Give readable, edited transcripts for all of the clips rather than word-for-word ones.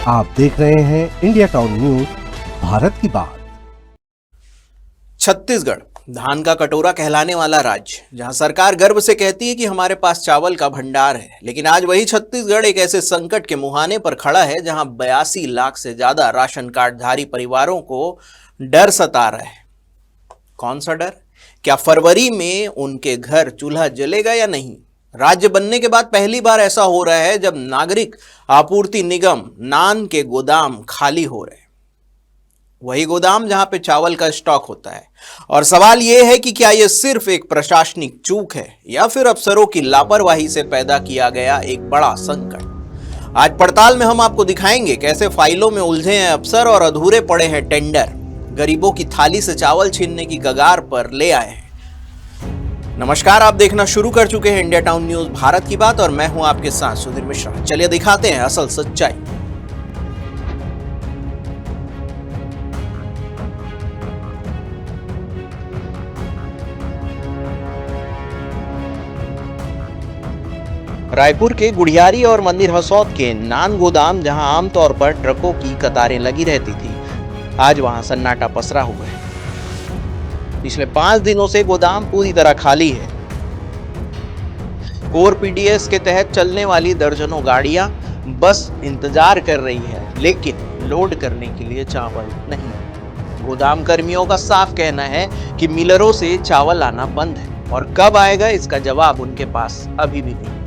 आप देख रहे हैं इंडिया टाउन न्यूज, भारत की बात। छत्तीसगढ़ धान का कटोरा कहलाने वाला राज्य, जहां सरकार गर्व से कहती है कि हमारे पास चावल का भंडार है, लेकिन आज वही छत्तीसगढ़ एक ऐसे संकट के मुहाने पर खड़ा है जहां 82 लाख से ज्यादा राशन कार्डधारी परिवारों को डर सता रहा है। कौन सा डर? क्या फरवरी में उनके घर चूल्हा जलेगा या नहीं? राज्य बनने के बाद पहली बार ऐसा हो रहा है जब नागरिक आपूर्ति निगम नान के गोदाम खाली हो रहे हैं, वही गोदाम जहां पे चावल का स्टॉक होता है। और सवाल यह है कि क्या यह सिर्फ एक प्रशासनिक चूक है या फिर अफसरों की लापरवाही से पैदा किया गया एक बड़ा संकट। आज पड़ताल में हम आपको दिखाएंगे कैसे फाइलों में उलझे हैं अफसर और अधूरे पड़े हैं टेंडर, गरीबों की थाली से चावल छीनने की कगार पर ले आए हैं। नमस्कार, आप देखना शुरू कर चुके हैं इंडिया टाउन न्यूज, भारत की बात, और मैं हूं आपके साथ सुधीर मिश्रा। चलिए दिखाते हैं असल सच्चाई। रायपुर के गुढ़ियारी और मंदिर हसौद के नान गोदाम, जहां आमतौर पर ट्रकों की कतारें लगी रहती थी, आज वहां सन्नाटा पसरा हुआ है। पिछले 5 दिनों से गोदाम पूरी तरह खाली है। कोर पीडीएस के तहत चलने वाली दर्जनों गाड़ियां बस इंतजार कर रही है, लेकिन लोड करने के लिए चावल नहीं। गोदाम कर्मियों का साफ कहना है कि मिलरों से चावल आना बंद है और कब आएगा इसका जवाब उनके पास अभी भी नहीं।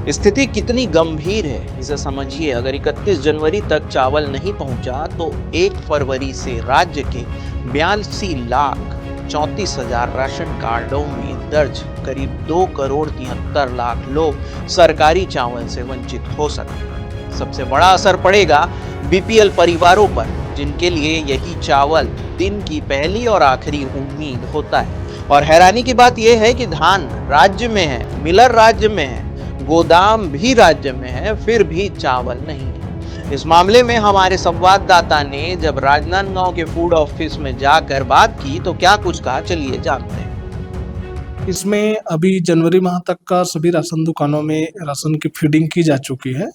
स्थिति कितनी गंभीर है इसे समझिए। अगर 31 जनवरी तक चावल नहीं पहुंचा तो 1 फरवरी से राज्य के 82,34,000 राशन कार्डों में दर्ज करीब 2,73,00,000 लोग सरकारी चावल से वंचित हो सकते। सबसे बड़ा असर पड़ेगा बीपीएल परिवारों पर, जिनके लिए यही चावल दिन की पहली और आखिरी उम्मीद होता है। और हैरानी की बात यह है कि धान राज्य में है, मिलर राज्य में है, गोदाम भी राज्य में है, फिर भी चावल नहीं है। इस मामले में हमारे संवाददाता ने जब राजनांदगांव के फूड ऑफिस में जाकर बात की तो क्या कुछ कहा, चलिए जानते हैं। इसमें अभी जनवरी माह तक का सभी राशन दुकानों में राशन की फीडिंग की जा चुकी है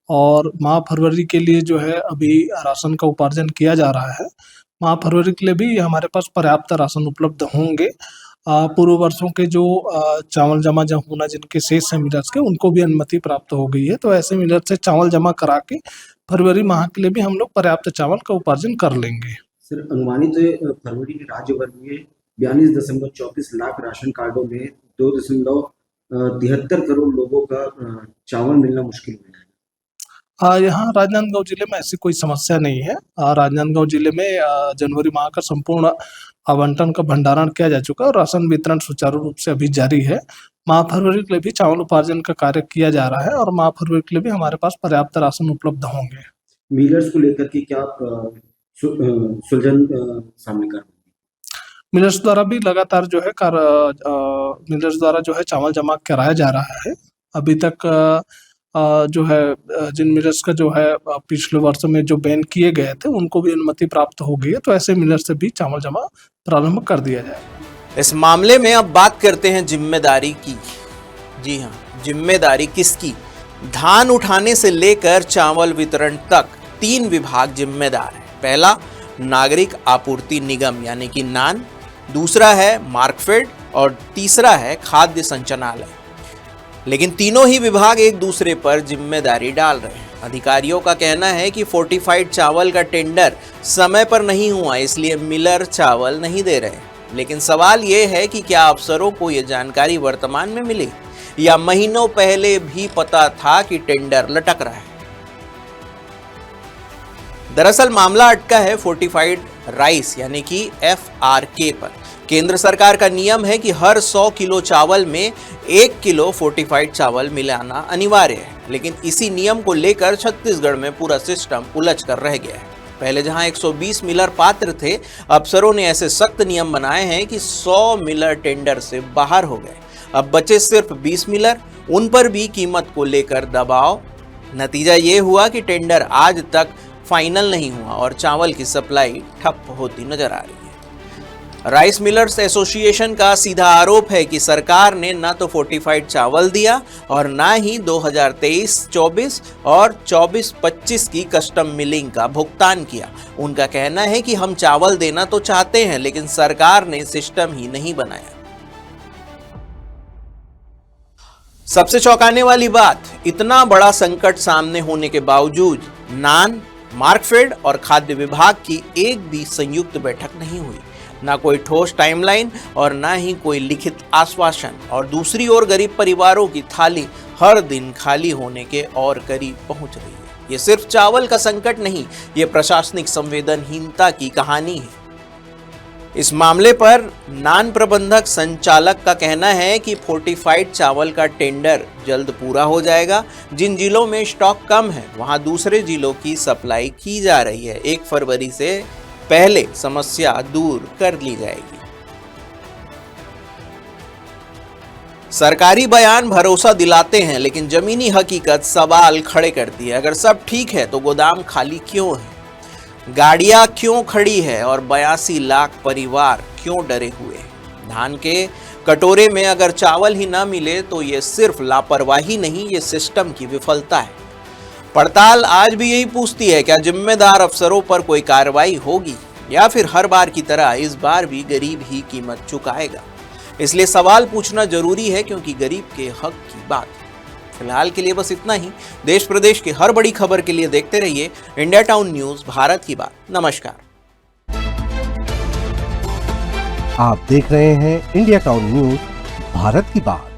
और माह फरवरी के लिए जो है अभी राशन का उपार्जन किया जा रहा है। माह फरवरी के लिए भी हमारे पास पर्याप्त राशन उपलब्ध होंगे। पूर्व वर्षों के जो चावल जमा होना जिनके शेष है मिलर्स के, उनको भी अनुमति प्राप्त हो गई है, तो ऐसे मिलर से चावल जमा करा के फरवरी माह के लिए भी हम लोग पर्याप्त चावल का उपार्जन कर लेंगे। सर, अनुमानित फरवरी में राज्य भर में 42.34 लाख राशन कार्डों में 2.73 करोड़ लोगों का चावल मिलना मुश्किल है। यहाँ राजनांदगांव जिले में ऐसी कोई समस्या नहीं है। राजनांदगांव जिले में जनवरी माह का संपूर्ण आवंटन का भंडारण किया जा चुका है और राशन वितरण सुचारू रूप से अभी जारी है। माह फरवरी के लिए भी चावल उपार्जन का कार्य किया जा रहा है और माह फरवरी के लिए भी हमारे पास पर्याप्त राशन उपलब्ध होंगे। मिलर्स को लेकर के क्या सुलझन सामने कर? मिलर्स द्वारा भी लगातार जो है मिलर्स द्वारा जो है चावल जमा कराया जा रहा है। अभी तक जो है जिन मिलर्स का जो है पिछले वर्ष में जो बैन किए गए थे उनको भी अनुमति प्राप्त हो गई है, तो ऐसे मिलर्स से भी चावल जमा प्रारंभ कर दिया जाए। इस मामले में अब बात करते हैं जिम्मेदारी की। जी हाँ, जिम्मेदारी किसकी? धान उठाने से लेकर चावल वितरण तक 3 विभाग जिम्मेदार हैं। पहला नागरिक आपूर्ति निगम यानी कि नान, दूसरा है मार्कफेड और तीसरा है खाद्य संचालनालय। लेकिन तीनों ही विभाग एक दूसरे पर जिम्मेदारी डाल रहे हैं। अधिकारियों का कहना है कि फोर्टिफाइड चावल का टेंडर समय पर नहीं हुआ, इसलिए मिलर चावल नहीं दे रहे। लेकिन सवाल यह है कि क्या अफसरों को यह जानकारी वर्तमान में मिली या महीनों पहले भी पता था कि टेंडर लटक रहा है? दरअसल मामला अटका है फोर्टिफाइड राइस यानी कि FRK पर। केंद्र सरकार का नियम है कि हर 100 किलो चावल में 1 किलो फोर्टिफाइड चावल मिलाना अनिवार्य है, लेकिन इसी नियम को लेकर छत्तीसगढ़ में पूरा सिस्टम उलझ कर रह गया है। पहले जहां 120 मिलर पात्र थे, अफसरों ने ऐसे सख्त नियम बनाए हैं कि 100 मिलर टेंडर से बाहर हो गए। अब बचे सिर्फ 20 मिलर, उन पर भी कीमत को लेकर दबाव। नतीजा ये हुआ कि टेंडर आज तक फाइनल नहीं हुआ और चावल की सप्लाई ठप होती नजर आ रही है। राइस मिलर्स एसोसिएशन का सीधा आरोप है कि सरकार ने न तो फोर्टिफाइड चावल दिया और न ही 2023-24 और 24-25 की कस्टम मिलिंग का भुगतान किया। उनका कहना है कि हम चावल देना तो चाहते हैं लेकिन सरकार ने सिस्टम ही नहीं बनाया। सबसे चौंकाने वाली बात, इतना बड़ा संकट सामने होने के बावजूद नान, मार्कफेड और खाद्य विभाग की एक भी संयुक्त बैठक नहीं हुई, ना कोई ठोस टाइमलाइन और ना ही कोई लिखित आश्वासन। और दूसरी ओर गरीब परिवारों की थाली हर दिन खाली होने के और करीब पहुंच रही है। ये सिर्फ चावल का संकट नहीं, ये प्रशासनिक संवेदनहीनता की कहानी है। इस मामले पर नान प्रबंधक संचालक का कहना है कि फोर्टिफाइड चावल का टेंडर जल्द पूरा हो जाएगा। जिन जिलों में स्टॉक कम है वहां दूसरे जिलों की सप्लाई की जा रही है। 1 फरवरी से पहले समस्या दूर कर ली जाएगी। सरकारी बयान भरोसा दिलाते हैं लेकिन जमीनी हकीकत सवाल खड़े करती है। अगर सब ठीक है तो गोदाम खाली क्यों है, गाड़ियां क्यों खड़ी है और 82 लाख परिवार क्यों डरे हुए हैं? धान के कटोरे में अगर चावल ही ना मिले तो ये सिर्फ लापरवाही नहीं, ये सिस्टम की विफलता है। पड़ताल आज भी यही पूछती है, क्या जिम्मेदार अफसरों पर कोई कार्रवाई होगी या फिर हर बार की तरह इस बार भी गरीब ही कीमत चुकाएगा? इसलिए सवाल पूछना जरूरी है क्योंकि गरीब के हक की बात। फिलहाल के लिए बस इतना ही। देश प्रदेश की हर बड़ी खबर के लिए देखते रहिए इंडिया टाउन न्यूज, भारत की बात। नमस्कार। आप देख रहे हैं इंडिया टाउन न्यूज, भारत की बात।